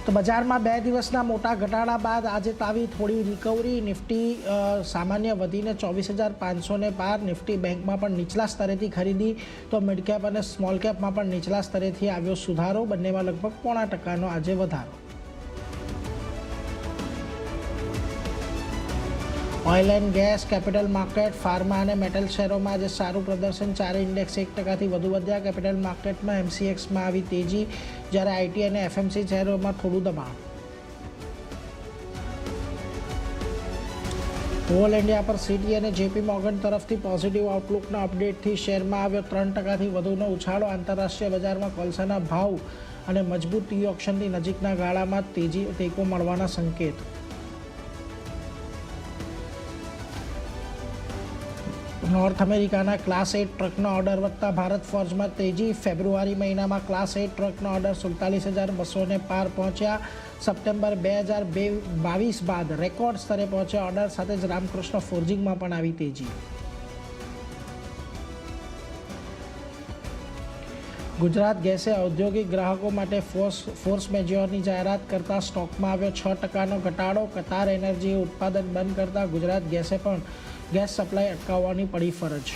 તો બજારમાં 2 દિવસના મોટા ઘટાડા બાદ આજે તાવી થોડી રિકવરી. નિફ્ટી સામાન્ય વધીને 24,500 પાર. નિફ્ટી બેંકમાં પણ નીચલા સ્તરેથી ખરીદી તો મિડ કેપ અને સ્મોલ કેપમાં પણ નીચલા સ્તરેથી આવ્યો સુધારો. બંનેમાં લગભગ 0.5% આજે વધારો. Oil and gas, capital market, pharma અને મેટલ શેરોમાં આજે સારું પ્રદર્શન. 4 ઇન્ડેક્સ 1%થી વધુ વધ્યા. કેપિટલ માર્કેટમાં MCXમાં આવી તેજી, જ્યારે આઈટી અને FMC શેરોમાં થોડું દબાણ. ઓલ ઇન્ડિયા પર સિટી અને JP મોર્ગન તરફથી પોઝિટિવ આઉટલુકના અપડેટથી શેરમાં આવ્યો 3%થી વધુનો ઉછાળો. આંતરરાષ્ટ્રીય બજારમાં કોલસાના ભાવ અને મજબૂત ટી ઓક્શનની નજીકના ગાળામાં તેજી ટેકો મળવાના સંકેત. નોર્થ અમેરિકાના ક્લાસ 8 ટ્રકના ઓર્ડર વધતા ભારત ફોર્જમાં તેજી. ફેબ્રુઆરી મહિનામાં ક્લાસ 8 ટ્રકના ઓર્ડર 47,200 પાર પહોંચ્યા. સપ્ટેમ્બર 2022 બાદ રેકોર્ડ સ્તરે પહોંચ્યા ઓર્ડર સાથે જ રામકૃષ્ણ ફોર્જિંગમાં પણ આવી તેજી. ગુજરાત ગેસે ઔદ્યોગિક ગ્રાહકો માટે ફોર્સ મેજોરની જાહેરાત કરતા સ્ટોકમાં આવ્યો 6%નો ઘટાડો. કતાર એનર્જીએ ઉત્પાદન બંધ કરતા ગુજરાત ગેસે પણ ગેસ સપ્લાય અટકાવવાની પડી ફરજ.